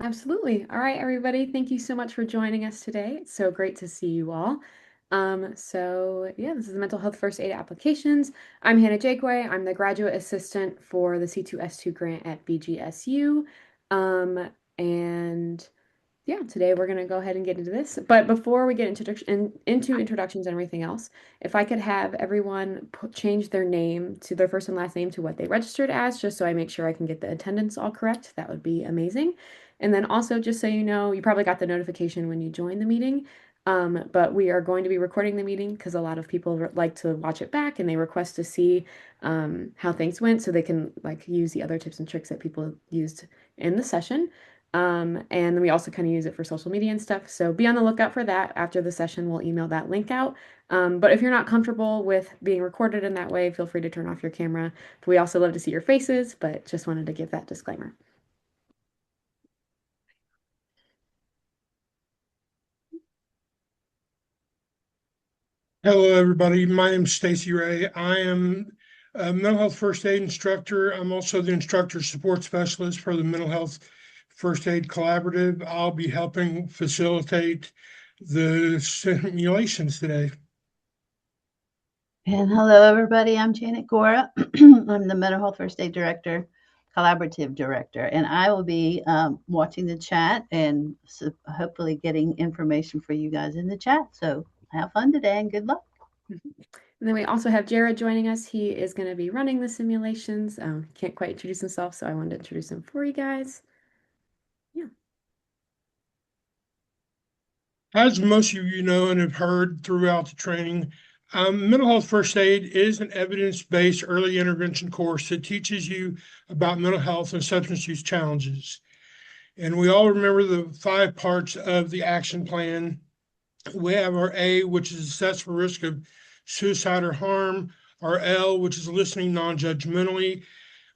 Absolutely. All right, everybody. Thank you so much for joining us today. It's so great to see you all. This is the Mental Health First Aid Applications. I'm Hannah Jakeway. I'm the graduate assistant for the C2S2 grant at BGSU. Um, and yeah, today we're going to go ahead and get into this. But before we get into introductions and everything else, if I could have everyone change their name to their first and last name to what they registered as, just so I make sure I can get the attendance all correct, that would be amazing. And then also, just so you know, you probably got the notification when you joined the meeting. But we are going to be recording the meeting because a lot of people like to watch it back and they request to see how things went so they can like use the other tips and tricks that people used in the session. And then we also kind of use it for social media and stuff. So be on the lookout for that. After the session, we'll email that link out. But if you're not comfortable with being recorded in that way, feel free to turn off your camera. We also love to see your faces, but just wanted to give that disclaimer. Hello, everybody. My name is Stacy Ray. I am a mental health first aid instructor. I'm also the instructor support specialist for the Mental Health First Aid Collaborative. I'll be helping facilitate the simulations today. And hello, everybody. I'm Janet Gora. I'm the Mental Health First Aid Director, Collaborative Director, and I will be watching the chat and hopefully getting information for you guys in the chat. So have fun today and good luck. And then we also have Jared joining us. He is going to be running the simulations. Can't quite introduce himself, so I wanted to introduce him for you guys. Yeah. As most of you know and have heard throughout the training, mental health first aid is an evidence-based early intervention course that teaches you about mental health and substance use challenges. And we all remember the 5 parts of the action plan. We have our A, which is assess for risk of suicide or harm, our L, which is listening non-judgmentally,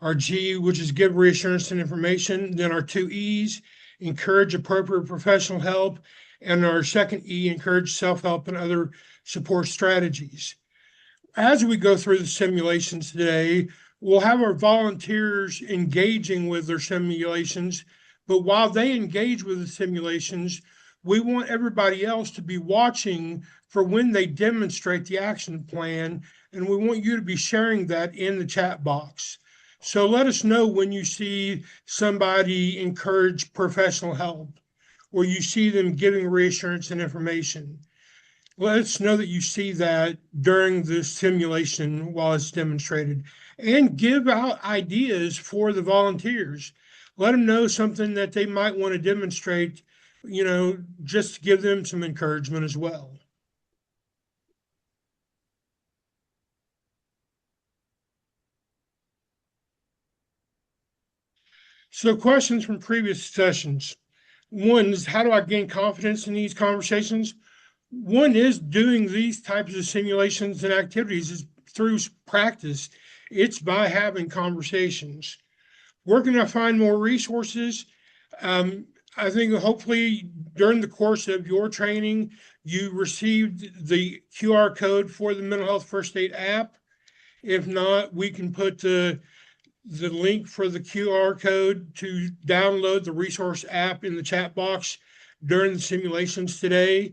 our G, which is give reassurance and information, then our 2 E's, encourage appropriate professional help, and our second E, encourage self-help and other support strategies. As we go through the simulations today, we'll have our volunteers engaging with their simulations, but while they engage with the simulations, we want everybody else to be watching for when they demonstrate the action plan, and we want you to be sharing that in the chat box. So let us know when you see somebody encourage professional help or you see them giving reassurance and information. Let us know that you see that during the simulation while it's demonstrated, and give out ideas for the volunteers. Let them know something that they might want to demonstrate, just to give them some encouragement as well. So questions from previous sessions. One is, how do I gain confidence in these conversations? One is doing these types of simulations and activities is through practice. It's by having conversations. Where can I find more resources? I think hopefully during the course of your training, you received the QR code for the Mental Health First Aid app. If not, we can put the link for the QR code to download the resource app in the chat box during the simulations today.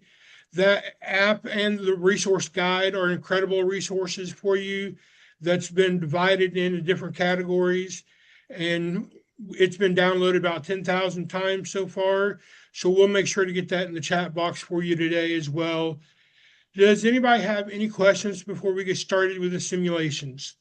That app and the resource guide are incredible resources for you that's been divided into different categories. And it's been downloaded about 10,000 times so far. So we'll make sure to get that in the chat box for you today as well. Does anybody have any questions before we get started with the simulations?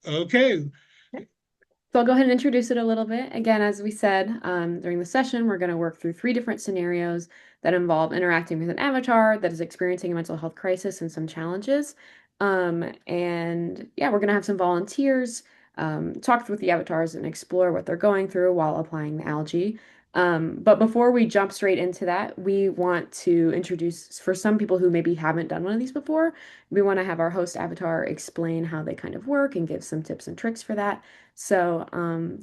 Okay. So I'll go ahead and introduce it a little bit. Again, as we said during the session, we're going to work through 3 different scenarios that involve interacting with an avatar that is experiencing a mental health crisis and some challenges. And yeah, we're going to have some volunteers talk with the avatars and explore what they're going through while applying the ALGEE. But before we jump straight into that, we want to introduce, for some people who maybe haven't done one of these before, we want to have our host avatar explain how they kind of work and give some tips and tricks for that. So,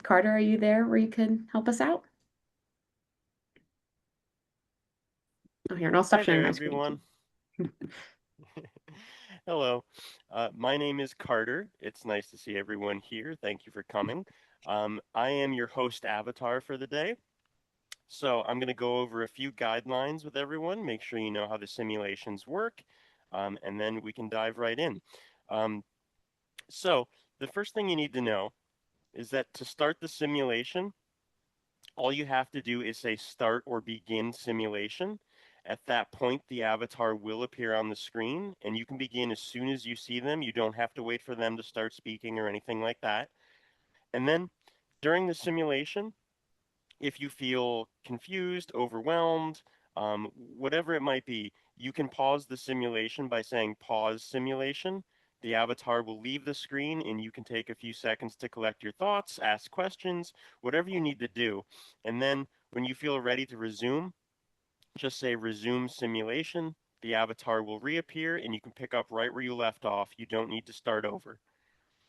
Carter, are you there where you could help us out? Oh, here, and I'll stop Hi sharing there, my screen everyone. too. Hello. My name is Carter. It's nice to see everyone here. Thank you for coming. I am your host avatar for the day. So I'm going to go over a few guidelines with everyone, make sure you know how the simulations work, and then we can dive right in. Um, so the first thing you need to know is that to start the simulation, all you have to do is say start or begin simulation. At that point, the avatar will appear on the screen, and you can begin as soon as you see them. You don't have to wait for them to start speaking or anything like that. And then during the simulation, if you feel confused, overwhelmed, whatever it might be, you can pause the simulation by saying pause simulation. The avatar will leave the screen and you can take a few seconds to collect your thoughts, ask questions, whatever you need to do. And then when you feel ready to resume, just say resume simulation. The avatar will reappear and you can pick up right where you left off. You don't need to start over.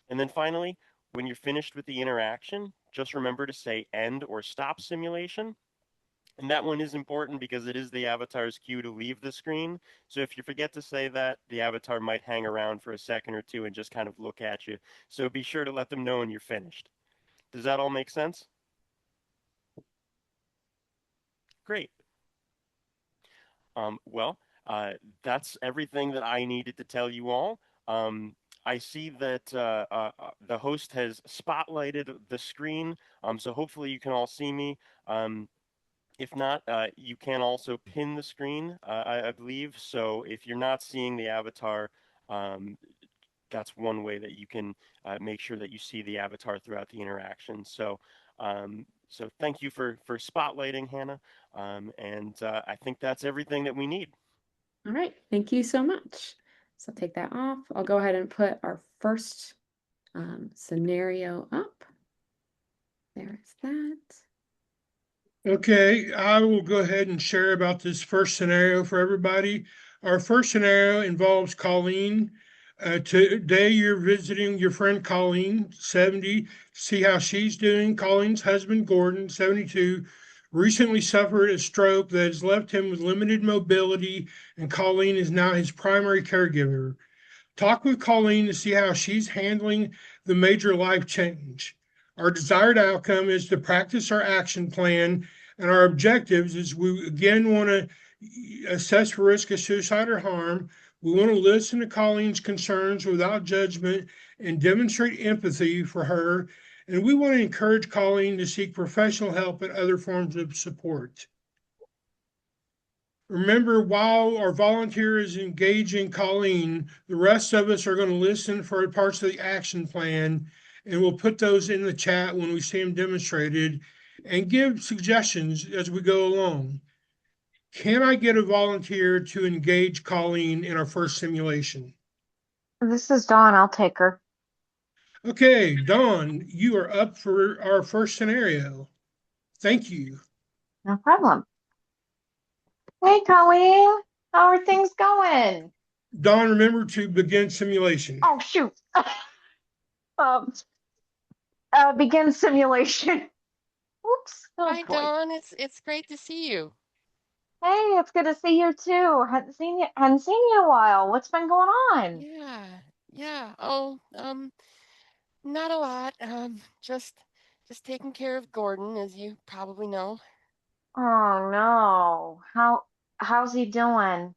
And then finally, when you're finished with the interaction, just remember to say end or stop simulation. And that one is important because it is the avatar's cue to leave the screen. So if you forget to say that, the avatar might hang around for a second or two and just kind of look at you. So be sure to let them know when you're finished. Does that all make sense? Great. Well, that's everything that I needed to tell you all. Um, I see that the host has spotlighted the screen, so hopefully you can all see me. Um, If not, you can also pin the screen, I believe. So if you're not seeing the avatar, um, that's one way that you can make sure that you see the avatar throughout the interaction. So thank you for spotlighting, Hannah. And I think that's everything that we need. All right, thank you so much. So I'll take that off. I'll go ahead and put our first scenario up. There is that. Okay, I will go ahead and share about this first scenario for everybody. Our first scenario involves Colleen. Today, you're visiting your friend Colleen, 70, see how she's doing. Colleen's husband, Gordon, 72, recently suffered a stroke that has left him with limited mobility, and Colleen is now his primary caregiver. Talk with Colleen to see how she's handling the major life change. Our desired outcome is to practice our action plan, and our objectives is we again want to assess for risk of suicide or harm. We want to listen to Colleen's concerns without judgment and demonstrate empathy for her. And we want to encourage Colleen to seek professional help and other forms of support. Remember, while our volunteer is engaging Colleen, the rest of us are going to listen for parts of the action plan, and we'll put those in the chat when we see them demonstrated and give suggestions as we go along. Can I get a volunteer to engage Colleen in our first simulation? This is Dawn. I'll take her. Okay, Dawn, you are up for our first scenario. Thank you. No problem. Hey, Colleen. How are things going? Dawn, remember to begin simulation. Oh, shoot. Um, begin simulation. Oops. Oh, Hi, boy. Dawn. It's great to see you. Hey, it's good to see you too. Hadn't seen you in a while. What's been going on? Yeah, yeah. Oh, not a lot. Just taking care of Gordon, as you probably know. Oh no. How's he doing?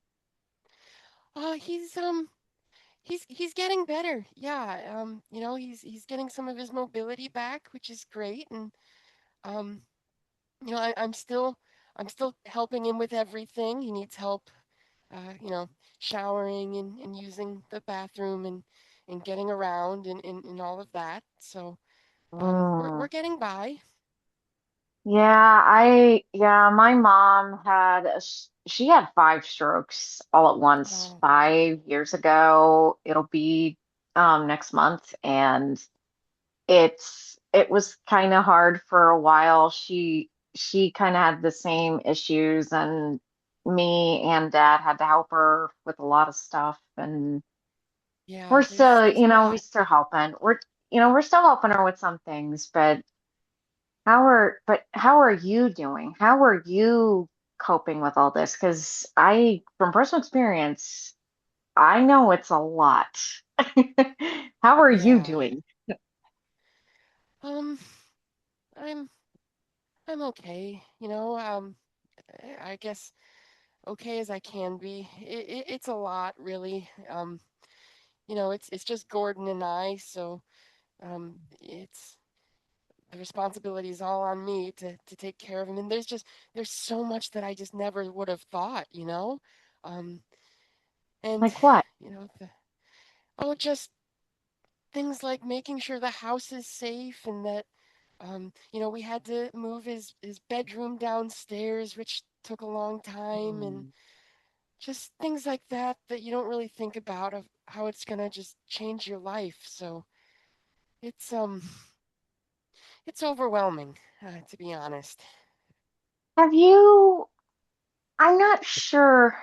Oh, he's getting better. Yeah. He's getting some of his mobility back, which is great. And um, I'm still helping him with everything. He needs help, showering and using the bathroom and getting around and all of that. So we're Mm. getting by. Yeah, my mom she had 5 strokes all at once Oh, 5 years ago. It'll be next month, and it was kind of hard for a while. She kind of had the same issues, and me and Dad had to help her with a lot of stuff, and yeah, we're there's still, there's a we lot. still helping. We're still helping her with some things, but how are you doing? How are you coping with all this? Because from personal experience, I know it's a lot. How are you Yeah. doing? Um, I'm I'm okay. I guess okay as I can be. It's a lot, really. It's just Gordon and I, so it's the responsibility is all on me to take care of him. And there's so much that I just never would have thought. Um, and Like what? just things like making sure the house is safe and that we had to move his bedroom downstairs, which took a long time, and Mm. just things like that you don't really think about of how it's gonna just change your life. So it's um it's overwhelming, to be honest. Have you, I'm not sure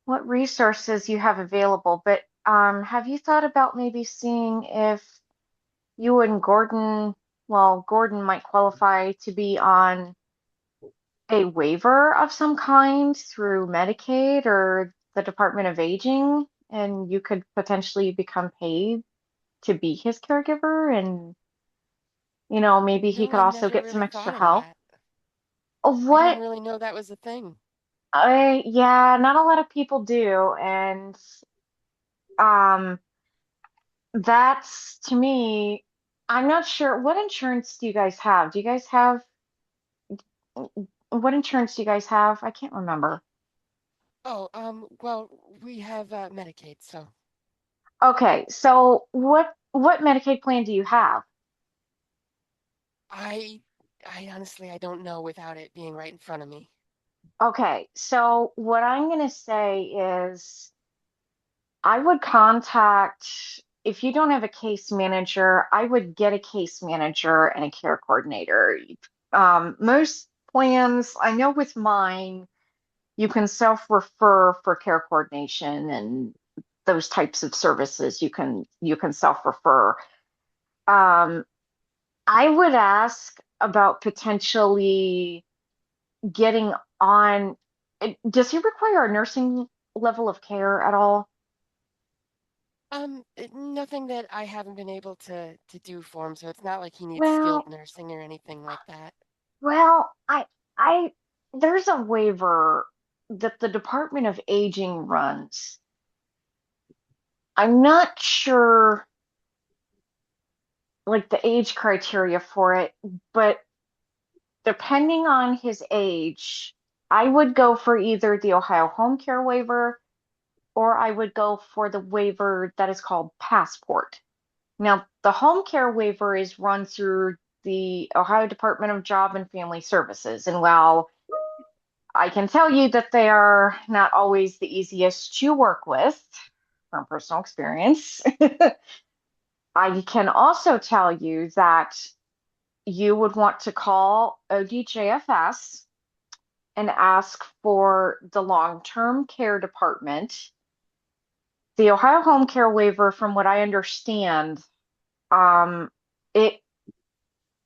what resources you have available, but have you thought about maybe seeing if you and Gordon, well, Gordon might qualify to be on a waiver of some kind through Medicaid or the Department of Aging, and you could potentially become paid to be his caregiver, and maybe he No, could I also never get some really extra thought of help. that. I didn't What? really know that was a thing. Yeah, not a lot of people do, and um, that's to me, I'm not sure. What insurance do you guys have? Do you guys have, what insurance do you guys have? I can't remember. Oh, well, we have Medicaid, so Okay, so what Medicaid plan do you have? I I honestly I don't know without it being right in front of me. Okay, so what I'm gonna say is I would contact, if you don't have a case manager, I would get a case manager and a care coordinator. Most plans, I know with mine, you can self-refer for care coordination and those types of services. You can self-refer. Um, I would ask about potentially getting on. Does he require a nursing level of care at all? Nothing that I haven't been able to do for him, so it's not like he needs skilled Well, nursing or anything like that. well, I, there's a waiver that the Department of Aging runs. I'm not sure, like the age criteria for it, but depending on his age, I would go for either the Ohio Home Care waiver or I would go for the waiver that is called Passport. Now, the home care waiver is run through the Ohio Department of Job and Family Services. And while I can tell you that they are not always the easiest to work with from personal experience, I can also tell you that you would want to call ODJFS and ask for the long-term care department. The Ohio Home Care Waiver, from what I understand, um, it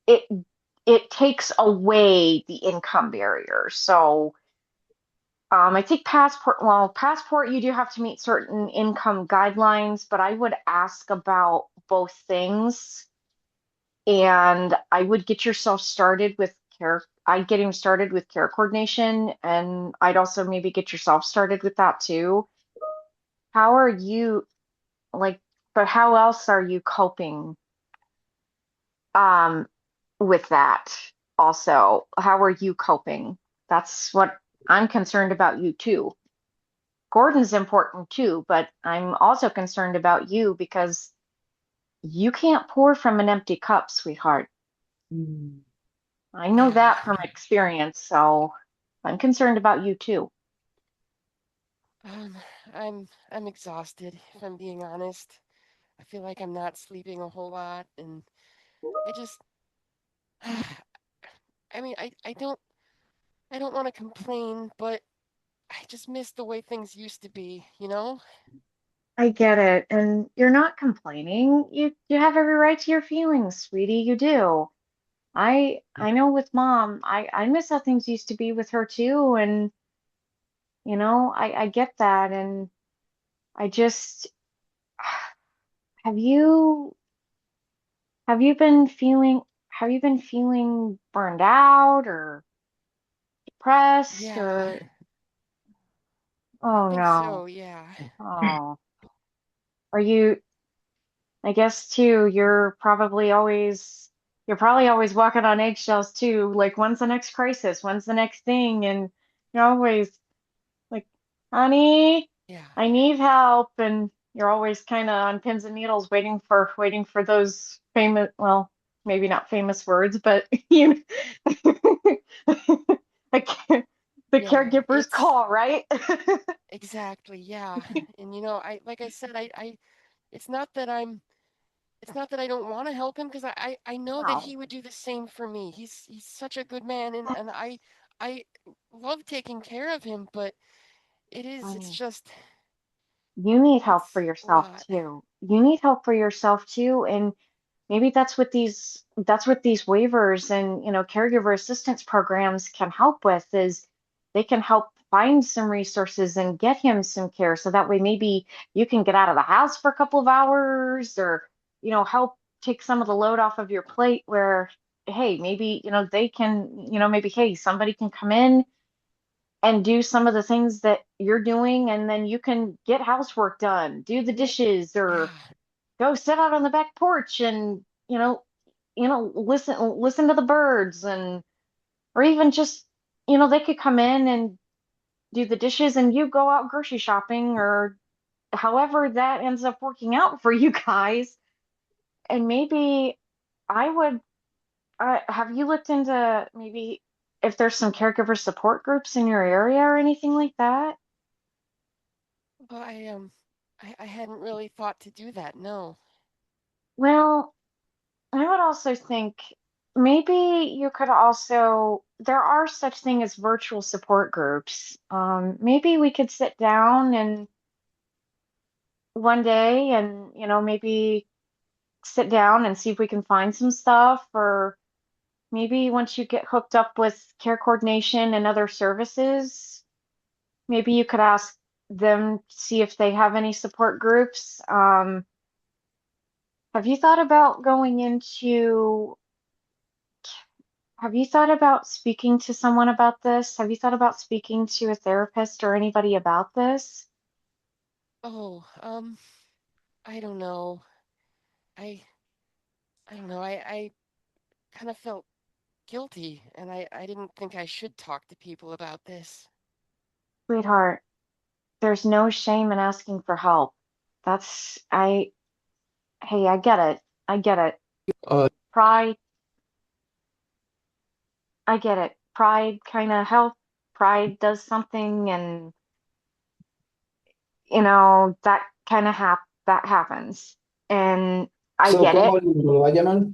it it takes away the income barrier. So I think passport, you do have to meet certain income guidelines, but I would ask about both things and I would get yourself started with care. I'd get him started with care coordination and I'd also maybe get yourself started with that too. How are you like, but how else are you coping um with that also? How are you coping? That's what I'm concerned about you too. Gordon's important too, but I'm also concerned about you because you can't pour from an empty cup, sweetheart. Mm. I know Yeah. that from experience, so I'm concerned about you too. Um, I'm exhausted, if I'm being honest. I feel like I'm not sleeping a whole lot, and I just, I mean, I don't want to complain, but I just miss the way things used to be? I get it, and you're not complaining. You have every right to your feelings, sweetie. You do. I know with mom, I miss how things used to be with her too, and I get that, and I just have you have you been feeling have you been feeling burned out or depressed Yeah, or I oh think no. so. Yeah. Oh. Are you I guess too, you're probably always walking on eggshells too. Like, when's the next crisis? When's the next thing? And you're always like, honey, Yeah. I need help. And you're always kind of on pins and needles waiting for those famous, well, maybe not famous words, but you the, the Yeah. caregiver's It's call, right? exactly. Yeah. And like I said, it's not that it's not that I don't want to help him because I know that Wow, he would do the same for me. He's such a good man and I love taking care of him, but it's honey. just You need help for it's a yourself lot. too. You need help for yourself too. And maybe that's what these waivers and, caregiver assistance programs can help with is they can help find some resources and get him some care. So that way maybe you can get out of the house for a couple of hours or, help take some of the load off of your plate where, hey, maybe, they can, maybe, hey, somebody can come in and do some of the things that you're doing, and then you can get housework done, do the dishes, or Yeah. go sit out on the back porch and listen to the birds, and or even just they could come in and do the dishes, and you go out grocery shopping, or however that ends up working out for you guys. And maybe I would have you looked into maybe if there's some caregiver support groups in your area or anything like that? Well, I hadn't really thought to do that. No. Well, I would also think maybe you could also, there are such thing as virtual support groups. Maybe we could sit down and one day and, maybe sit down and see if we can find some stuff, or maybe once you get hooked up with care coordination and other services, maybe you could ask them, see if they have any support groups. Have you thought about going into Have you thought about speaking to someone about this? Have you thought about speaking to a therapist or anybody about this? Oh, I don't know. I I don't know. I kind of felt guilty and I didn't think I should talk to people about this. Sweetheart, there's no shame in asking for help. Hey, I get it. I get it. Pride, I get it. Pride kind of pride does something, and, that kind of that happens. And I So, get it ¿cómo lo va a llamar?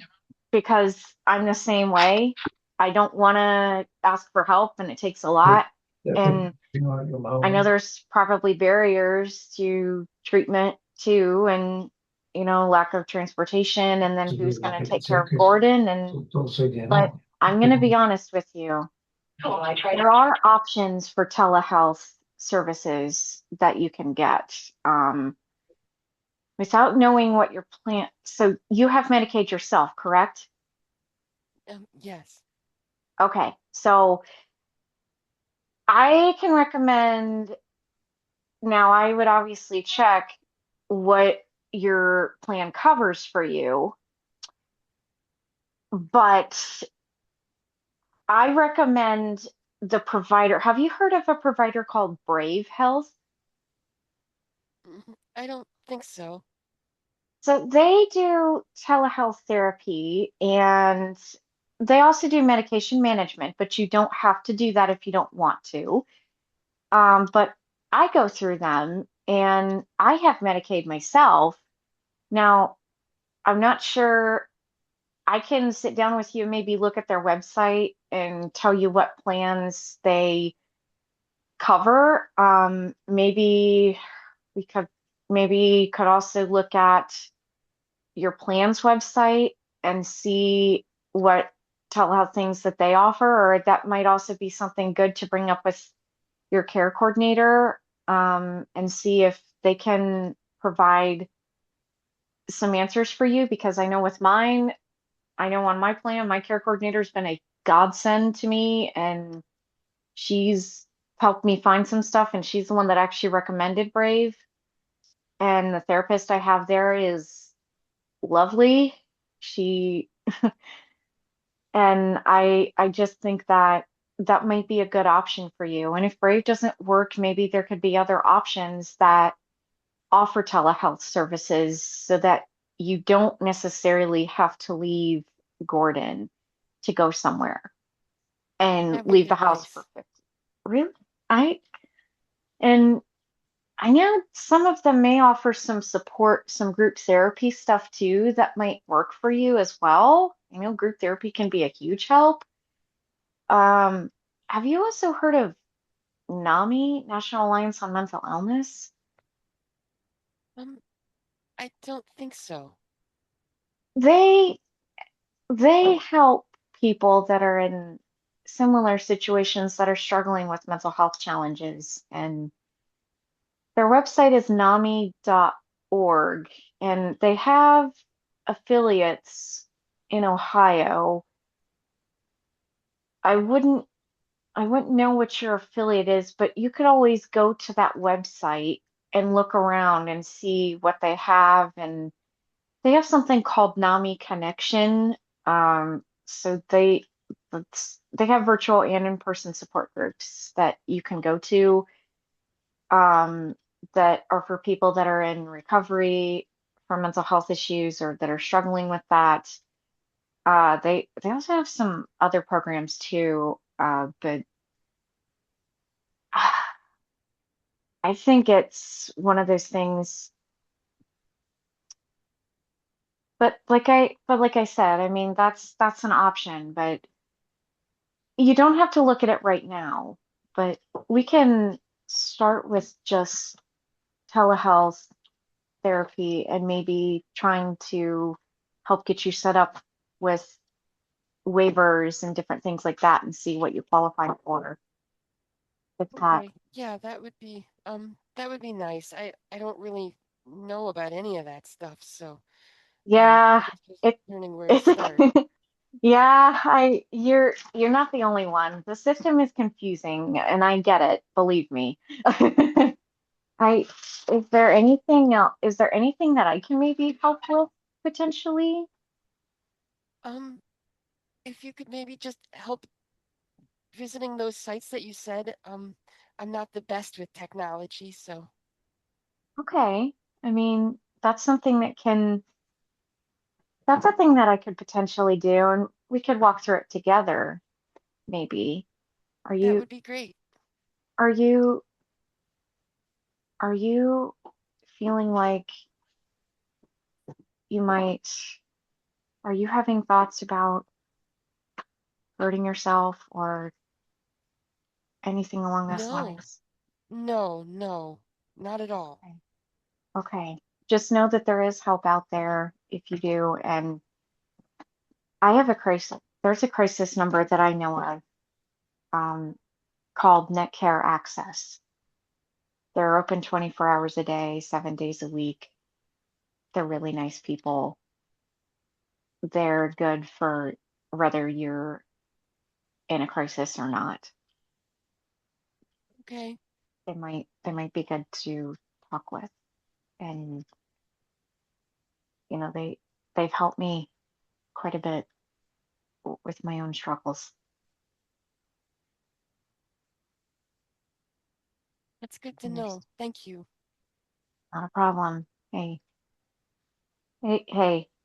because I'm the same way. I don't want to ask for help, and it takes a lot. Ya And tengo algo más o I know menos. there's probably barriers to treatment too, and lack of transportation, and then who's Entonces, going la to take care petición of que Gordon. And todo se but llenó. I'm going to be honest with you. There are options for telehealth services that you can get without knowing what your plan. So you have Medicaid yourself, correct? Yes. Okay, so I can recommend. Now, I would obviously check what your plan covers for you, but I recommend the provider. Have you heard of a provider called Brave Health? I don't think so. So they do telehealth therapy, and they also do medication management, but you don't have to do that if you don't want to. But I go through them and I have Medicaid myself. Now, I'm not sure. I can sit down with you and maybe look at their website and tell you what plans they cover. Maybe we could could also look at your plan's website and see what telehealth things that they offer, or that might also be something good to bring up with your care coordinator, and see if they can provide some answers for you because I know with mine, I know on my plan, my care coordinator's been a godsend to me and she's helped me find some stuff and she's the one that actually recommended Brave. And the therapist I have there is lovely. She and I just think that that might be a good option for you. And if Brave doesn't work, maybe there could be other options that offer telehealth services so that you don't necessarily have to leave Gordon to go somewhere and That would leave the be house for nice. 50. Really? I and I know some of them may offer some support, some group therapy stuff too that might work for you as well. I know group therapy can be a huge help. Um, have you also heard of NAMI, National Alliance on Mental Illness? Um, I don't think so. They they help people that are in similar situations that are struggling with mental health challenges. And their website is NAMI.org, and they have affiliates in Ohio. I wouldn't I wouldn't know what your affiliate is, but you could always go to that website and look around and see what they have. And they have something called NAMI Connection. So they have virtual and in-person support groups that you can go to um, that are for people that are in recovery for mental health issues or that are struggling with that. They also have some other programs too, but I think it's one of those things. But like I said, I mean that's an option, but you don't have to look at it right now. But we can start with just telehealth therapy and maybe trying to help get you set up with waivers and different things like that and see what you qualify for with that. Okay. Yeah, that would be nice. I don't really know about any of that stuff, so Yeah, I guess just it learning where to it's start. yeah, you're not the only one. The system is confusing and I get it, believe me. I is there anything that I can maybe help with potentially? Um, if you could maybe just help visiting those sites that you said, I'm not the best with technology, so Okay. I mean, that's a thing that I could potentially do and we could walk through it together, maybe. Are that you would be great. are you are you feeling like you might are you having thoughts about hurting yourself or anything along those No, lines? no, not at all. Okay. Okay. Just know that there is help out there if you do. And I have a crisis. There's a crisis number that I know of um, called Net Care Access. They're open 24 hours a day, 7 days a week. They're really nice people. They're good for whether you're in a crisis or not. Okay, They might be good to talk with. And they've helped me quite a bit with my own struggles. that's good to And there's know. Thank you. not a problem. Hey,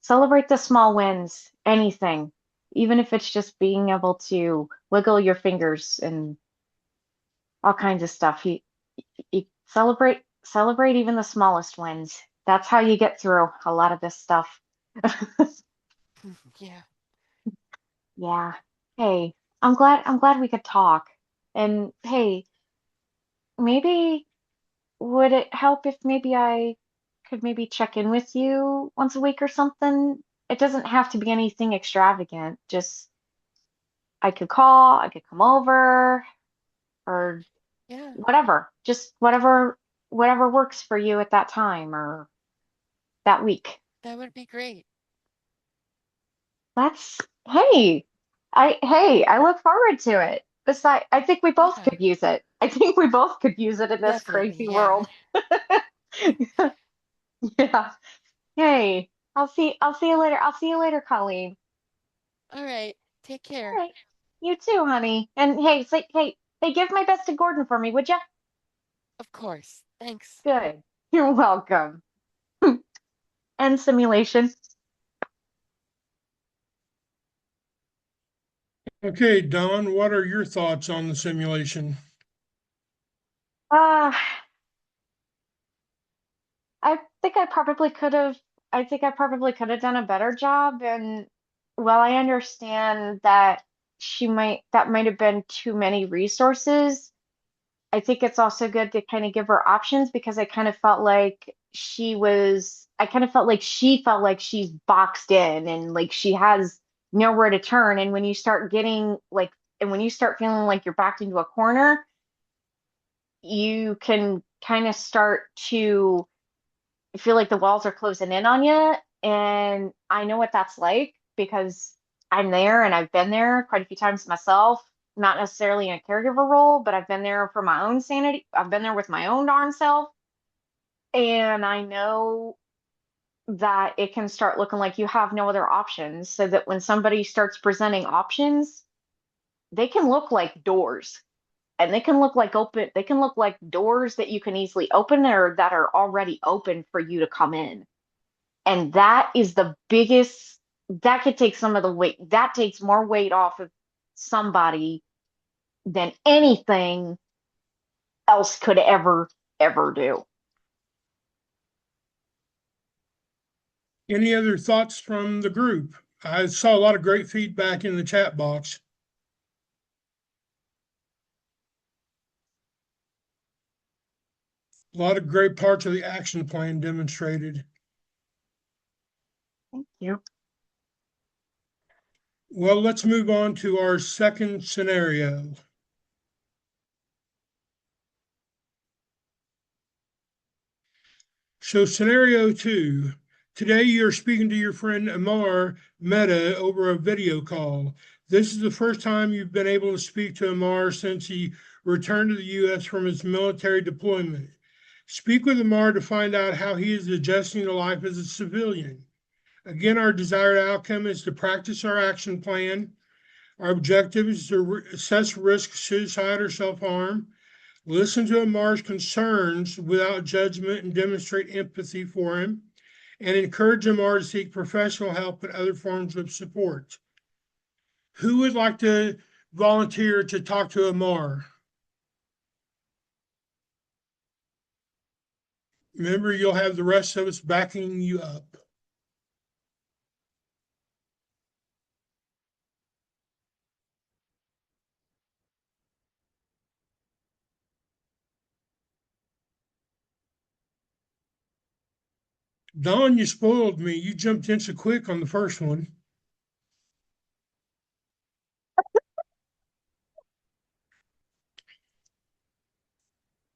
celebrate the small wins, anything, even if it's just being able to wiggle your fingers and all kinds of stuff. You celebrate even the smallest wins. That's how you get through a lot of this stuff. Yeah, Yeah. Hey, I'm glad we could talk. And hey, maybe would it help if maybe I could maybe check in with you once a week or something? It doesn't have to be anything extravagant. Just I could call, I could come over, or yeah, whatever. Just whatever, whatever works for you at that time or that week. That would be great. That's hey, I look forward to it. Besides, I think we both Yeah, could use it. I think we both could use it in this definitely. crazy Yeah. world. Yeah. Hey, I'll see you later. I'll see you later, Colleen. All right. Take All care. right. You too, honey. And hey, say hey, give my best to Gordon for me, would ya? Of course. Thanks. Good. You're welcome. End simulation. Okay, Don, what are your thoughts on the simulation? Uh, I think I probably could have I think I probably could have done a better job. And while I understand that that might have been too many resources, I think it's also good to kind of give her options because I kind of felt like she felt like she's boxed in and like she has nowhere to turn. And when you start getting like, and when you start feeling like you're backed into a corner, you can kind of start to feel like the walls are closing in on you. And I know what that's like because I'm there and I've been there quite a few times myself, not necessarily in a caregiver role, but I've been there for my own sanity. I've been there with my own darn self. And I know that it can start looking like you have no other options. So that when somebody starts presenting options, they can look like doors and they can look like doors that you can easily open or that are already open for you to come in. And that is the biggest, that could take some of the weight, that takes more weight off of somebody than anything else could ever do. Any other thoughts from the group? I saw a lot of great feedback in the chat box. A lot of great parts of the action plan demonstrated. Thank you. Well, let's move on to our second scenario. So scenario 2, today you're speaking to your friend Amar Mehta over a video call. This is the first time you've been able to speak to Amar since he returned to the U.S. from his military deployment. Speak with Amar to find out how he is adjusting to life as a civilian. Again, our desired outcome is to practice our action plan. Our objective is to assess risk, suicide, or self-harm. Listen to Amar's concerns without judgment and demonstrate empathy for him, and encourage Amar to seek professional help and other forms of support. Who would like to volunteer to talk to Amar? Remember, you'll have the rest of us backing you up. Don, you spoiled me. You jumped in so quick on the first one.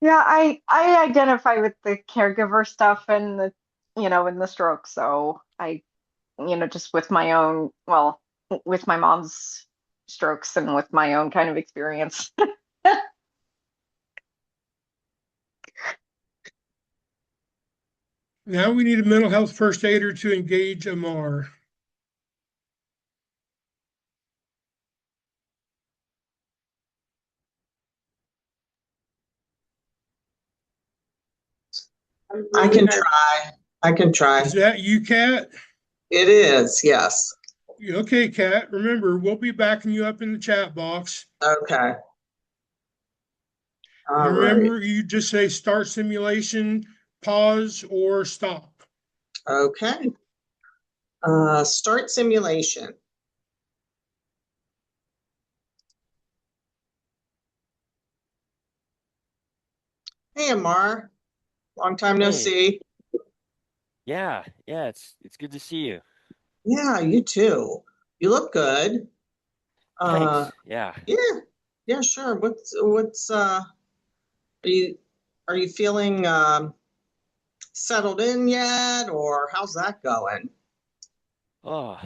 Yeah, I identify with the caregiver stuff and the and the stroke. So I just with my own, well, with my mom's strokes and with my own kind of experience. Now we need a mental health first aider to engage Amar. I can try. I can try. Is that you, Kat? It is, yes. Okay, Kat. Remember, we'll be backing you up in the chat box. Okay. All And right. remember, you just say start simulation, pause, or stop. Okay. Start simulation. Hey, Amar. Long time no Hey, see. yeah, it's good to see you. Yeah, you too. You look good. Thanks. Yeah. Yeah, yeah, sure. What's are you are you feeling settled in yet, or how's that going? Oh,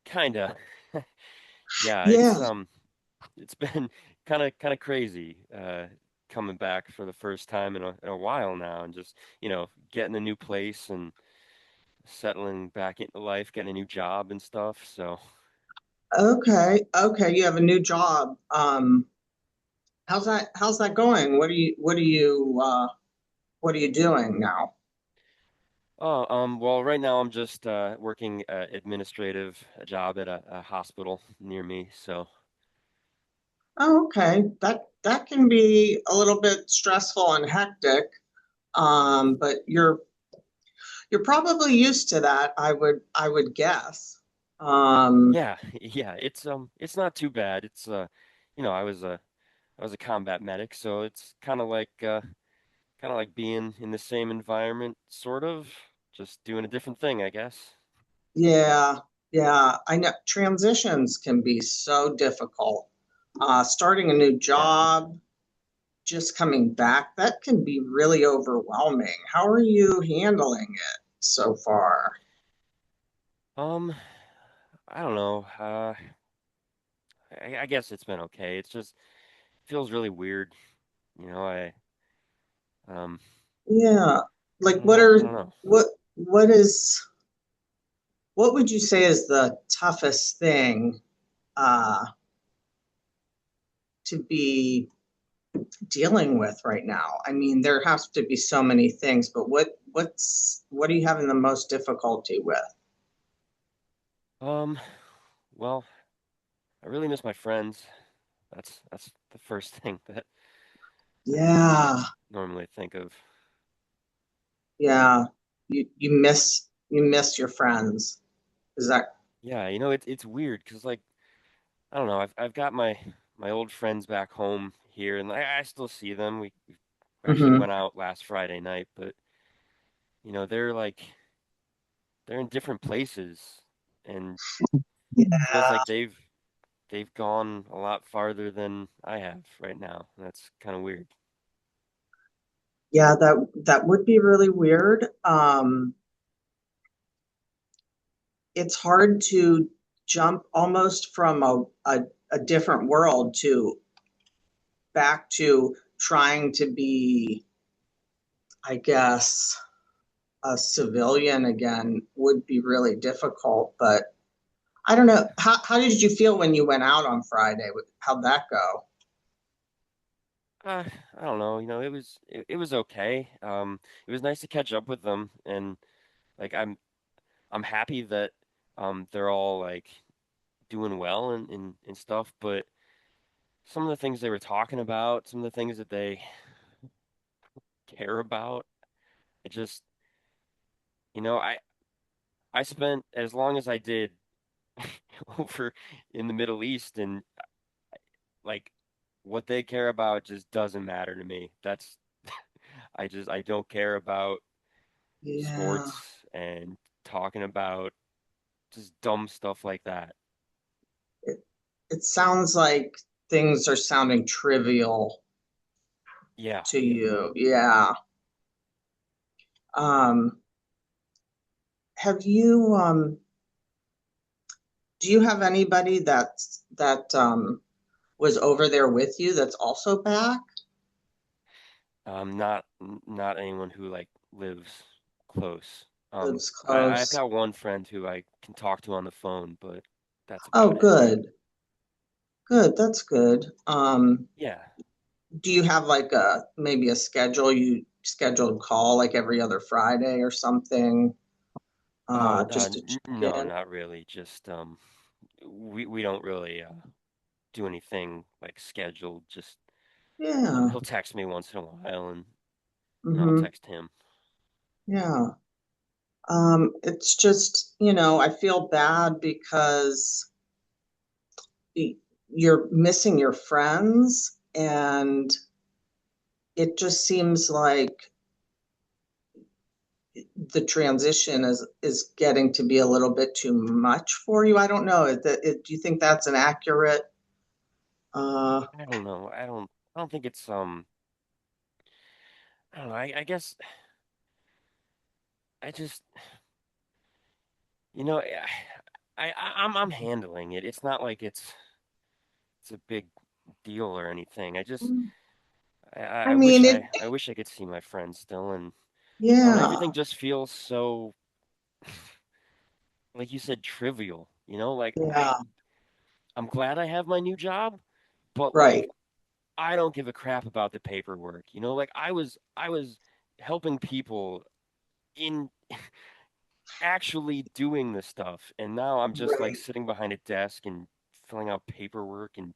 kinda. Yeah, Yeah. it's been kind of crazy coming back for the first time in a while now, and just, getting a new place and settling back into life, getting a new job and stuff. So, Okay. Okay. You have a new job. How's that going? What are you doing now? well, right now I'm just working administrative a job at a hospital near me. So, Oh, okay. That can be a little bit stressful and hectic. But you're probably used to that, I would guess. Um, yeah, yeah, it's not too bad. It's I was a combat medic, so it's kind of like being in the same environment, sort of, just doing a different thing, I guess. yeah, yeah. I know transitions can be so difficult. Starting a new Yeah. job, just coming back, that can be really overwhelming. How are you handling it so far? Um, I don't know. I guess it's been okay. It's just feels really weird. You know, um, Yeah. I Like don't know. I don't know. what is what would you say is the toughest thing uh to be dealing with right now? I mean, there has to be so many things, but what are you having the most difficulty with? Um, well, I really miss my friends. That's the first thing that I Yeah, normally think of. yeah. You miss your friends. Is that Yeah, it's weird because, like, I don't know. I've got my old friends back home here, and I still see them. We actually hmm went out last Friday night, but they're like they're in different places, and it feels Yeah, like they've gone a lot farther than I have right now. That's kind of weird. yeah, that would be really weird. It's hard to jump almost from a different world to back to trying to be, I guess, a civilian again would be really difficult. But I don't know. How did you feel when you went out on Friday? How'd that go? Uh, I don't know. It was okay. It was nice to catch up with them, and like I'm happy that they're all like doing well and stuff. But some of the things they were talking about, some of the things that they care about, it just you know I spent as long as I did over in the Middle East, and like what they care about just doesn't matter to me. That's I don't care about Yeah, sports and talking about just dumb stuff like that. it, it sounds like things are sounding trivial Yeah, to yeah. you. Yeah. Um, have you do you have anybody that was over there with you that's also back? Not anyone who like lives close. Lives I've close. got one friend who I can talk to on the phone, but that's Oh, about it. good. Good. That's good. Yeah. Do you have like a maybe a schedule you scheduled call like every other Friday or something? Just to check No, in. not really. Just we don't really do anything like scheduled. Just Yeah. he'll text me once in a while, and I'll Mm-hmm. text him. Yeah. It's just, I feel bad because y- you're missing your friends, and it just seems like the transition is getting to be a little bit too much for you. I don't know. Do you think that's an accurate? Uh, I don't know. I don't think it's I don't know. I guess I just, you know, I'm handling it. It's not like it's a big deal or anything. Mm. I, I I mean, wish it, I wish I could see my friends still, and I don't know, yeah, everything just feels so, like you said, trivial. Like yeah, I'm glad I have my new job, but right. like I don't give a crap about the paperwork. Like I was helping people in actually doing the stuff, and now I'm just like Right. sitting behind a desk and filling out paperwork, and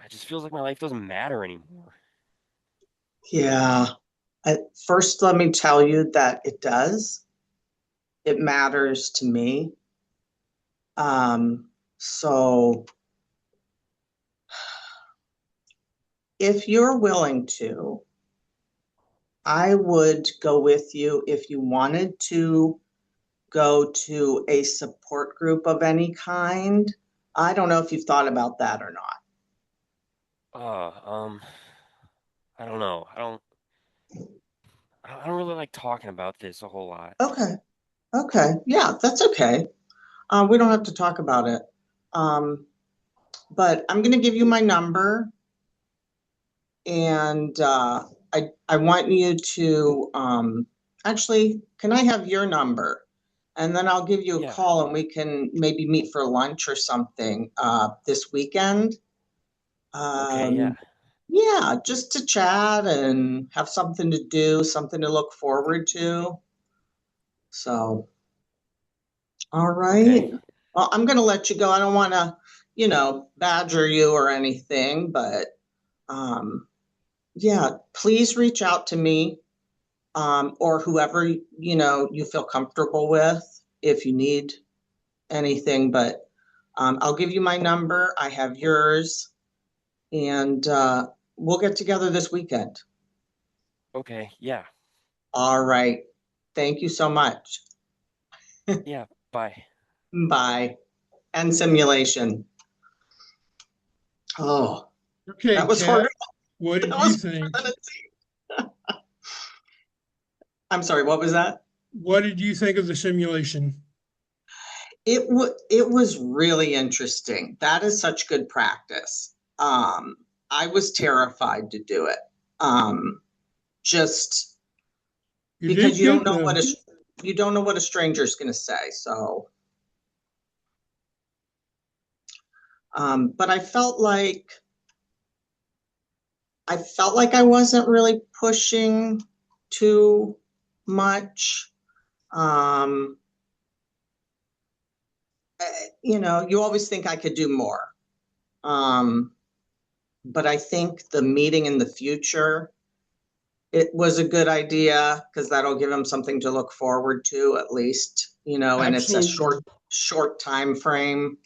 it just feels like my life doesn't matter anymore. Yeah. First, let me tell you that it does. It matters to me. So if you're willing to, I would go with you if you wanted to go to a support group of any kind. I don't know if you've thought about that or not. Uh, um, I don't know. I don't really like talking about this a whole lot. Okay. Okay. Yeah, that's okay. We don't have to talk about it. Um, but I'm going to give you my number, and I want you to actually, can I have your number? And then I'll give you a Yeah. call and we can maybe meet for lunch or something this weekend. Okay. Yeah. Yeah, just to chat and have something to do, something to look forward to. So, all right. Okay. Well, I'm going to let you go. I don't want to, badger you or anything, but um, yeah, please reach out to me or whoever, you feel comfortable with if you need anything. But I'll give you my number. I have yours, and we'll get together this weekend. Okay. Yeah. All right. Thank you so much. Yeah. Bye. Bye. And simulation. Oh, Okay, that was hard. Kat, what That did you was think? I'm sorry, what was that? What did you think of the simulation? It was really interesting. That is such good practice. I was terrified to do it. Just You because did good though. you don't know what a stranger's going to say. So, but I felt like I wasn't really pushing too much. Um, you always think I could do more. Um, but I think the meeting in the future, it was a good idea because that'll give them something to look forward to at least, and it's a Absolutely. short time frame.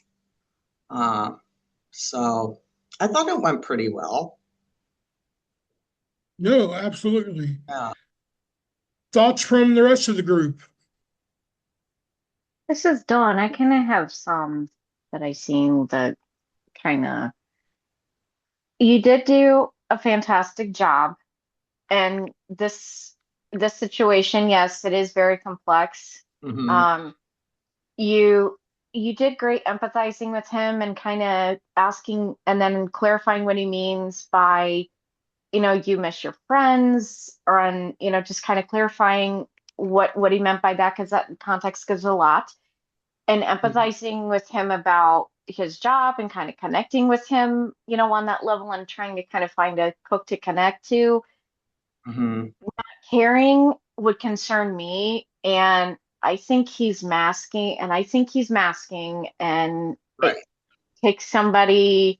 Uh, so I thought it went pretty well. No, absolutely. Yeah. Thoughts from the rest of the group? This is Dawn. I kind of have some that I seen that kind of, you did do a fantastic job. And this situation, yes, it is very complex. Hmm. Um, you you did great empathizing with him and kind of asking and then clarifying what he means by, you miss your friends or on, just kind of clarifying what he meant by that because that context gives a lot. And empathizing with him about his job and kind of connecting with him, on that level and trying to kind of find a cook to connect to. Hmm. Caring would concern me, and I think he's masking, and Right. takes somebody,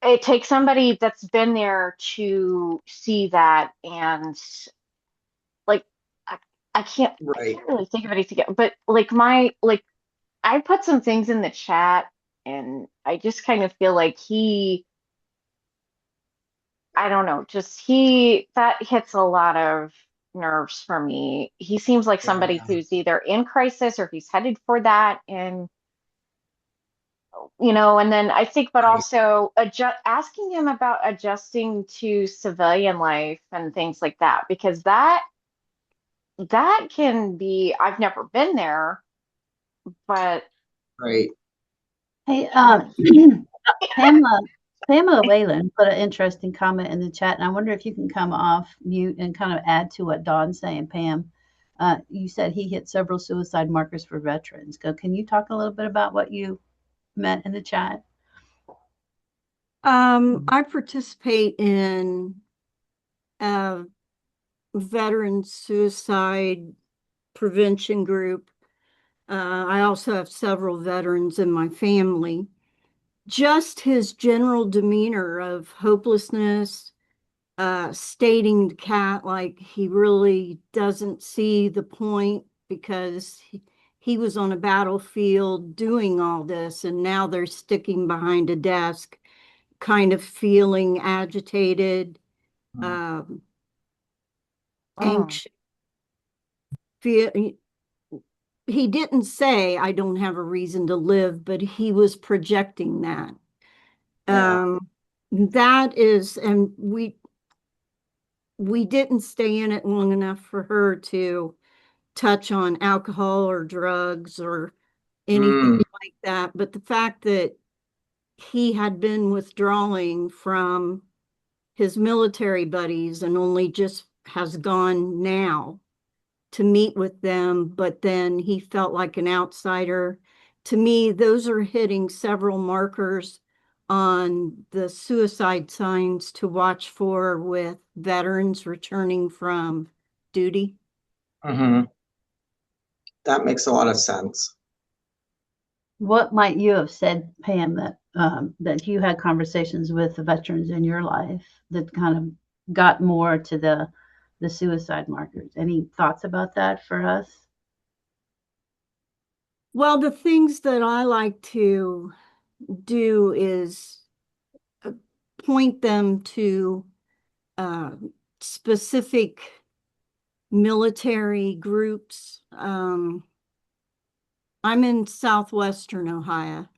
it takes somebody that's been there to see that, and like, I, I Right. can't really think of anything, but I put some things in the chat, and I just kind of feel like I don't know, just that hits a lot of nerves for me. He seems like somebody Yeah. who's either in crisis or he's headed for that. And and then I think, but Right. also asking him about adjusting to civilian life and things like that, because that can be, I've never been there, but Right. Hey, um, Pamela, Pamela Whalen put an interesting comment in the chat, and I wonder if you can come off mute and kind of add to what Dawn's saying, Pam. You said he hit several suicide markers for veterans. Can you talk a little bit about what you meant in the chat? I participate in a veteran suicide prevention group. I also have several veterans in my family. Just his general demeanor of hopelessness, stating to Kat like he really doesn't see the point because he was on a battlefield doing all this, and now they're sticking behind a desk, kind of feeling agitated, um, mm, anxious. Feel, he didn't say, I don't have a reason to live, but he was projecting that. Yeah. That is, and we didn't stay in it long enough for her to touch on alcohol or drugs or anything Mm. like that. But the fact that he had been withdrawing from his military buddies and only just has gone now to meet with them, but then he felt like an outsider. To me, those are hitting several markers on the suicide signs to watch for with veterans returning from duty. Hmm. That makes a lot of sense. What might you have said, Pam, that you had conversations with the veterans in your life that kind of got more to the suicide markers? Any thoughts about that for us? Well, the things that I like to do is uh, point them to uh, specific military groups. I'm in southwestern Ohio,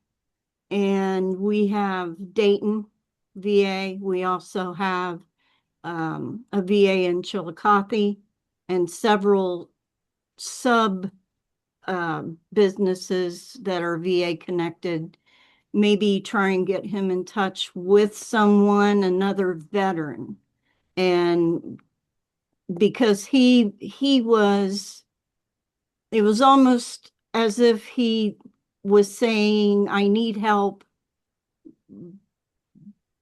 and we have Dayton VA. We also have a VA in Chillicothe and several sub businesses that are VA connected. Maybe try and get him in touch with someone, another veteran. And because he was, it was almost as if he was saying, I need help,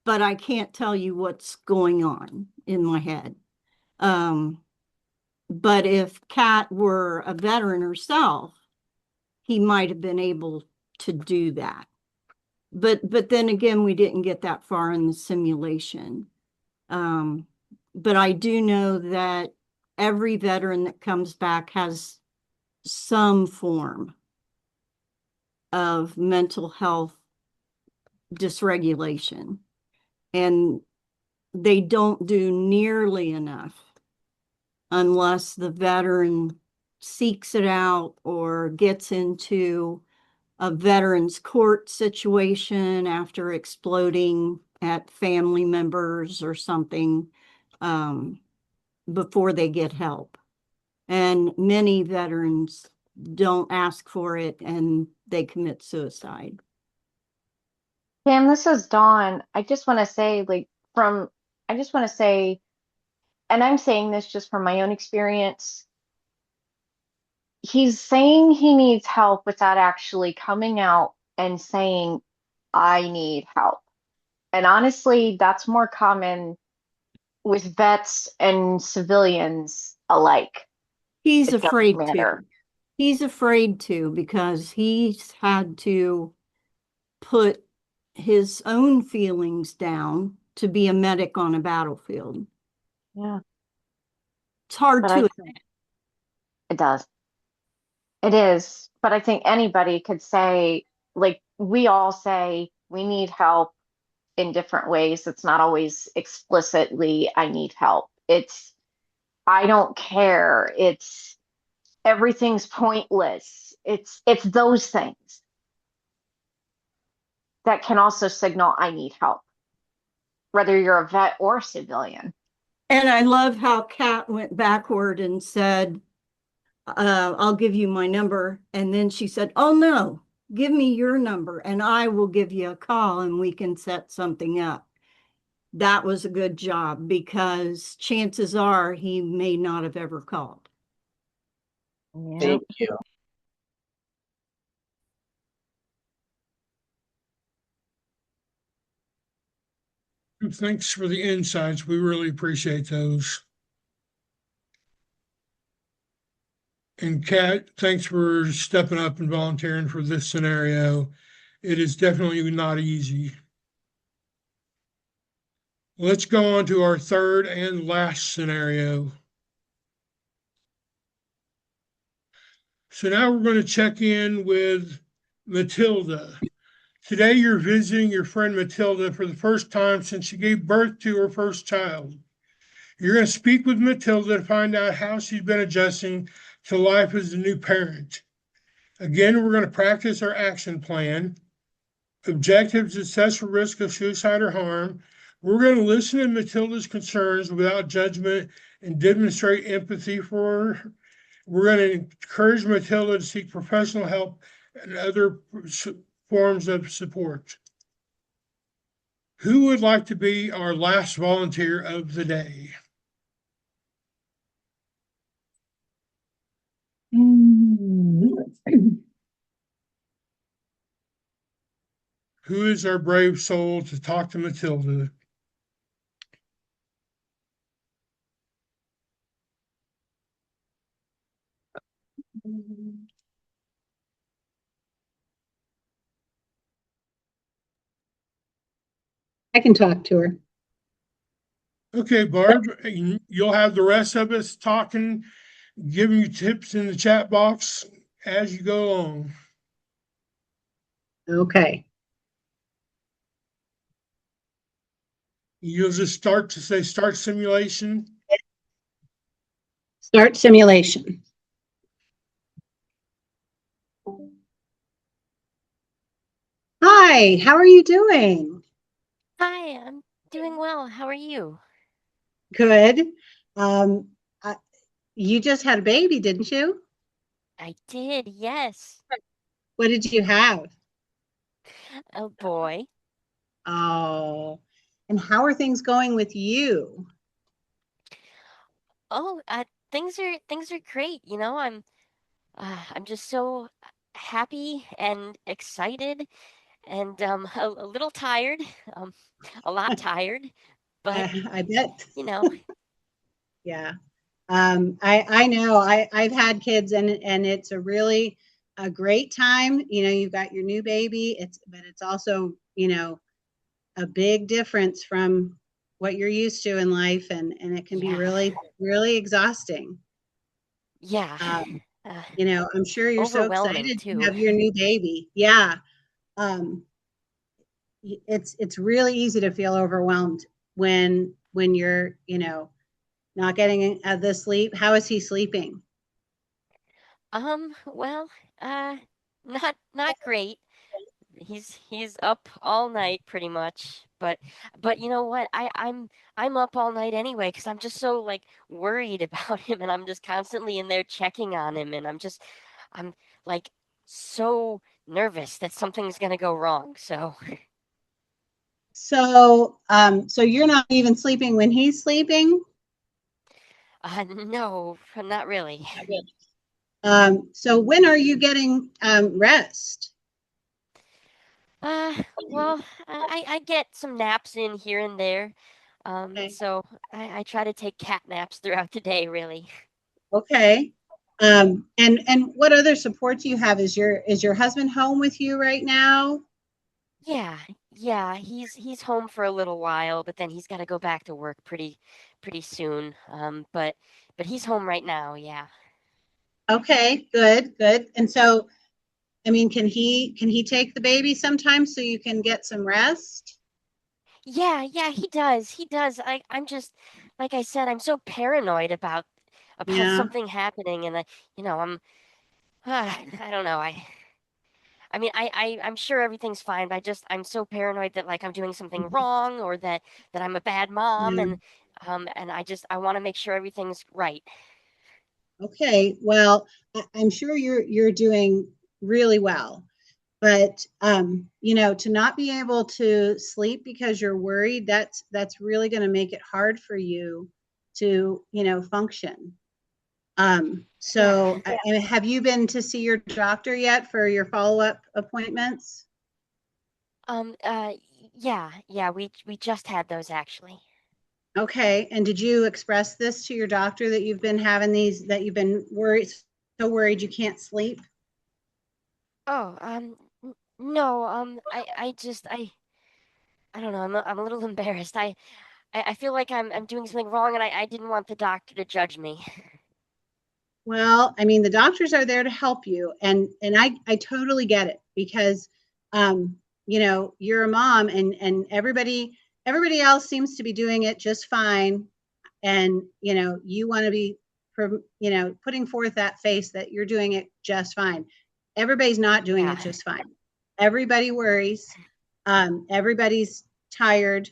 but I can't tell you what's going on in my head. Um, but if Kat were a veteran herself, he might have been able to do that. But then again, we didn't get that far in the simulation. Um, but I do know that every veteran that comes back has some form of mental health dysregulation, and they don't do nearly enough unless the veteran seeks it out or gets into a veterans court situation after exploding at family members or something, um, before they get help. And many veterans don't ask for it and they commit suicide. Pam, this is Dawn. I just want to say, I just want to say, and I'm saying this just from my own experience, he's saying he needs help without actually coming out and saying, I need help. And honestly, that's more common with vets and civilians alike. He's It doesn't afraid to. matter. He's afraid to because he's had to put his own feelings down to be a medic on a battlefield. Yeah, It's hard but to I think admit. it does. It is. But I think anybody could say, like, we all say we need help in different ways. It's not always explicitly, I need help. It's, I don't care. It's everything's pointless. It's those things. that can also signal I need help, whether you're a vet or civilian. And I love how Kat went backward and said, I'll give you my number. And then she said, oh no, give me your number and I will give you a call and we can set something up. That was a good job because chances are he may not have ever called. Yeah. Thank you. Thanks for the insights. We really appreciate those. And Kat, thanks for stepping up and volunteering for this scenario. It is definitely not easy. Let's go on to our third and last scenario. So now we're going to check in with Matilda. Today you're visiting your friend Matilda for the first time since she gave birth to her first child. You're going to speak with Matilda to find out how she's been adjusting to life as a new parent. Again, we're going to practice our action plan. Objectives: assess for risk of suicide or harm. We're going to listen to Matilda's concerns without judgment and demonstrate empathy for her. We're going to encourage Matilda to seek professional help and other forms of support. Who would like to be our last volunteer of the day? Who is our brave soul to talk to Matilda? I can talk to her. Okay, Barb, you'll have the rest of us talking, giving you tips in the chat box as you go along. Okay. You'll just start to say start simulation. Start simulation. Hi, how are you doing? Hi, I'm doing well. How are you? Good. Um, you just had a baby, didn't you? I did, yes. What did you have? Oh boy. Oh, and how are things going with you? Oh, things are great. I'm just so happy and excited and a little tired, um, a lot tired, but I bet. you know, Yeah. I know I've had kids and it's a great time. You know, you've got your new baby. But it's also, a big difference from what you're used to in life and it can be yeah, really exhausting. yeah, Um, uh, I'm sure you're so overwhelming excited to too. have your new baby. Yeah. Um, it's really easy to feel overwhelmed when you're, not getting the sleep. How is he sleeping? Well, uh, not great. He's up all night pretty much, but you know what? I'm up all night anyway because I'm just so like worried about him and I'm just constantly in there checking on him and I'm like so nervous that something's gonna go wrong. So So you're not even sleeping when he's sleeping? no, not really. So when are you getting rest? Well, I get some naps in here and there. Okay. So I try to take cat naps throughout the day, really. Okay. And what other support do you have? Is your husband home with you right now? Yeah, yeah, he's home for a little while, but then he's got to go back to work pretty soon. But he's home right now. Yeah. Okay, good. And so, I mean, can he take the baby sometimes so you can get some rest? Yeah, he does. He does. I'm just like I said, I'm so paranoid about Yeah. something happening and I'm I don't know. I mean, I'm sure everything's fine, but I'm so paranoid that like I'm doing something wrong or that I'm a bad mom, Yeah. and I want to make sure everything's right. Okay, well, I'm sure you're doing really well, but you know, to not be able to sleep because you're worried, that's really going to make it hard for you to, you know, function. Yeah. So have you been to see your doctor yet for your follow-up appointments? Um, uh, yeah, we just had those actually. Okay, and did you express this to your doctor that you've been having these, that you've been worried, so worried you can't sleep? Oh, no, I don't know, I'm a little embarrassed. I feel like I'm doing something wrong, and I didn't want the doctor to judge me. Well, I mean, the doctors are there to help you, and I totally get it because, you know, you're a mom, and everybody else seems to be doing it just fine, and you know, you want to be, you know, putting forth that face that you're doing it just fine. Everybody's not doing Yeah. it just fine. Everybody worries. Everybody's tired,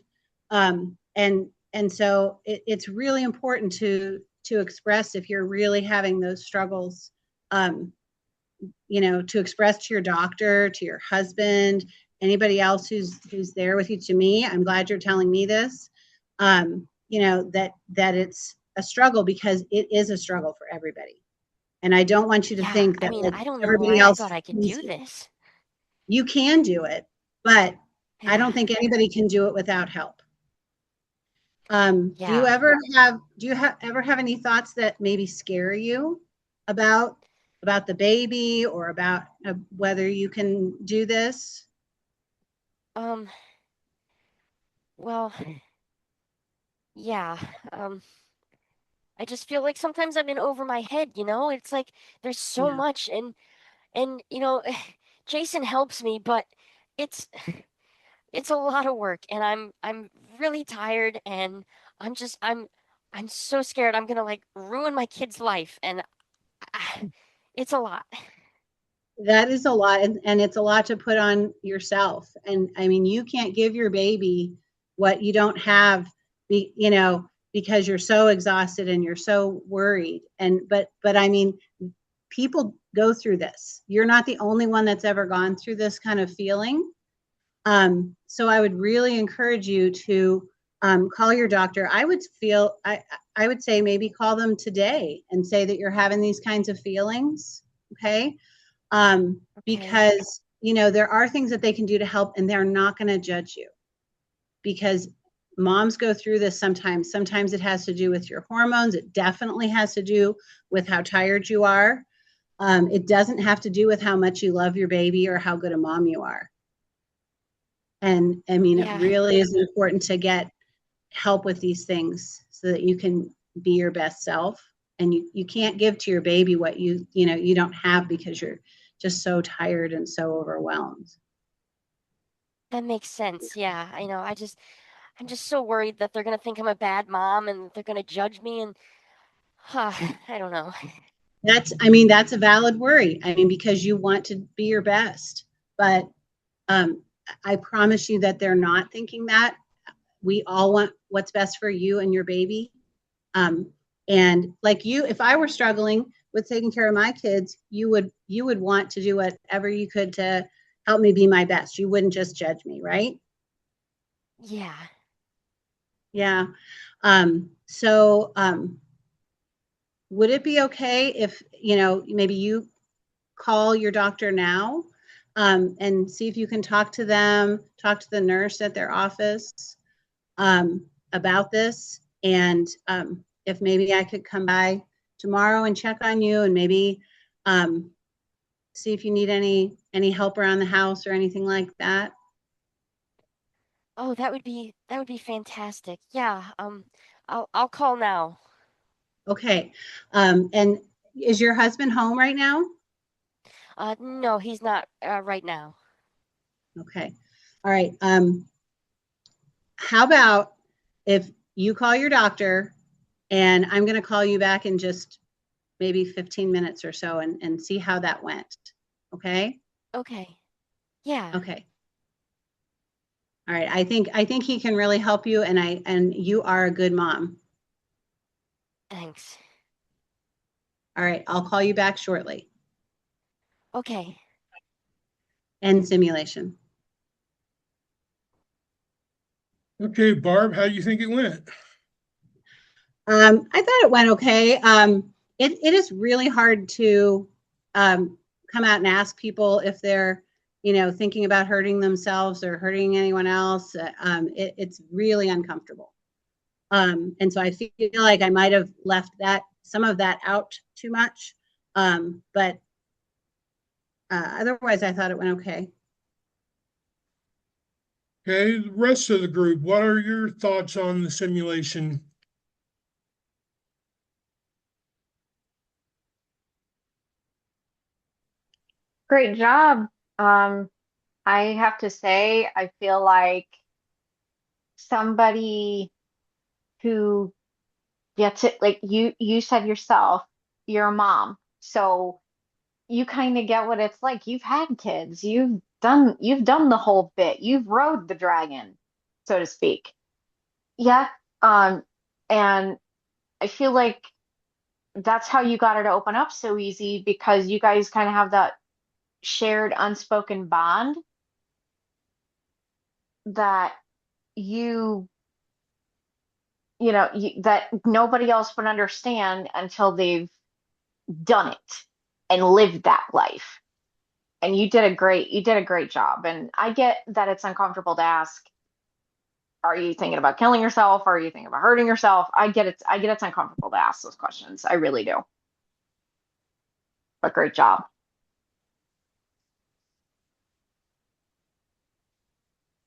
and so it's really important to express if you're really having those struggles, um, you know, to express to your doctor, to your husband, anybody else who's there with you. To me, I'm glad you're telling me this. You know, that it's a struggle, because it is a struggle for everybody. And I don't want you to Yeah, think I that mean, like I don't know everybody why I else thought I could sees do you. this. You can do it, but I Yeah. don't think anybody can do it without help. Do you Yeah. ever ever have any thoughts that maybe scare you about the baby, or about whether you can do this? Um, well, yeah. I just feel like sometimes I'm in over my head, you know? It's like there's so Yeah, much, and you know, Jason helps me, but it's it's a lot of work, and I'm really tired, and I'm just I'm so scared I'm gonna like ruin my kid's life, and it's a lot. that is a lot, and it's a lot to put on yourself. And I mean, you can't give your baby what you don't have, you know, because you're so exhausted and you're so worried. And but I mean, people go through this. You're not the only one that's ever gone through this kind of feeling. So I would really encourage you to call your doctor. I would say maybe call them today and say that you're having these kinds of feelings. Okay, Okay. because you know there are things that they can do to help, and they're not going to judge you, because moms go through this sometimes. Sometimes it has to do with your hormones. It definitely has to do with how tired you are. It doesn't have to do with how much you love your baby or how good a mom you are. And I mean, it Yeah, really is important to get help with these things so that you can be your best self. And you can't give to your baby what you know you don't have, because you're just so tired and so overwhelmed. that makes sense. Yeah, I know. I'm just so worried that they're gonna think I'm a bad mom and they're gonna judge me, and I don't know. I mean, that's a valid worry. I mean, because you want to be your best, but um, I promise you that they're not thinking that. We all want what's best for you and your baby. Um, and like you, if I were struggling with taking care of my kids, you would want to do whatever you could to help me be my best. You wouldn't just judge me, right? Yeah. Yeah. So would it be okay if, you know, maybe you call your doctor now, and see if you can talk to them, talk to the nurse at their office, about this, and if maybe I could come by tomorrow and check on you, and maybe um, see if you need any help around the house or anything like that. Oh, that would be fantastic. Yeah. I'll call now. Okay. And is your husband home right now? No, he's not right now. Okay. All right. How about if you call your doctor, and I'm going to call you back in just maybe 15 minutes or so, and see how that went. Okay. Okay. Yeah, Okay. All right. I think he can really help you, and you are a good mom. thanks. All right. I'll call you back shortly. Okay. End simulation. Okay, Barb, how do you think it went? I thought it went okay. It is really hard to come out and ask people if they're, thinking about hurting themselves or hurting anyone else. It's really uncomfortable. And so I feel like I might have left some of that out too much. But otherwise, I thought it went okay. Okay, the rest of the group, what are your thoughts on the simulation? Great job. Um, I have to say, I feel like somebody who gets it, like you said yourself, you're a mom. So you kind of get what it's like. You've had kids. You've done the whole bit. You've rode the dragon, so to speak. Yeah. Um, and I feel like that's how you got her to open up so easy because you guys kind of have that shared unspoken bond that you that nobody else would understand until they've done it and lived that life. And you did a great job. And I get that it's uncomfortable to ask, are you thinking about killing yourself? Are you thinking about hurting yourself? I get it's uncomfortable to ask those questions. I really do. But great job.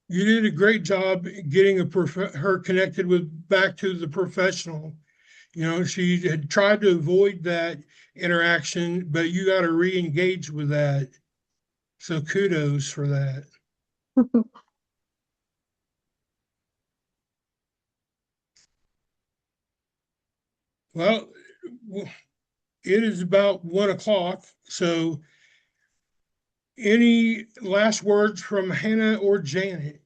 You did a great job getting her connected with back to the professional. She had tried to avoid that interaction, but you got to re-engage with that. So kudos for that. Well, it is about 1 o'clock. So any last words from Hannah or Janet?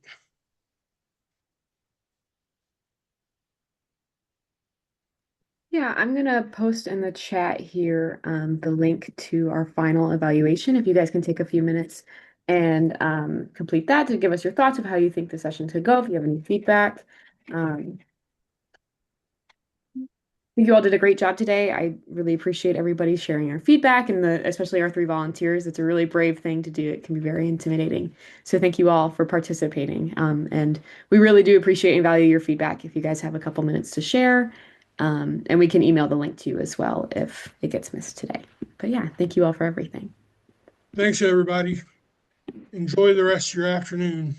Yeah, I'm gonna post in the chat here the link to our final evaluation. If you guys can take a few minutes and complete that to give us your thoughts of how you think the session could go, if you have any feedback. I think you all did a great job today. I really appreciate everybody sharing our feedback and especially our 3 volunteers. It's a really brave thing to do. It can be very intimidating. So thank you all for participating. And we really do appreciate and value your feedback if you guys have a couple minutes to share. And we can email the link to you as well if it gets missed today. But yeah, thank you all for everything. Thanks, everybody. Enjoy the rest of your afternoon.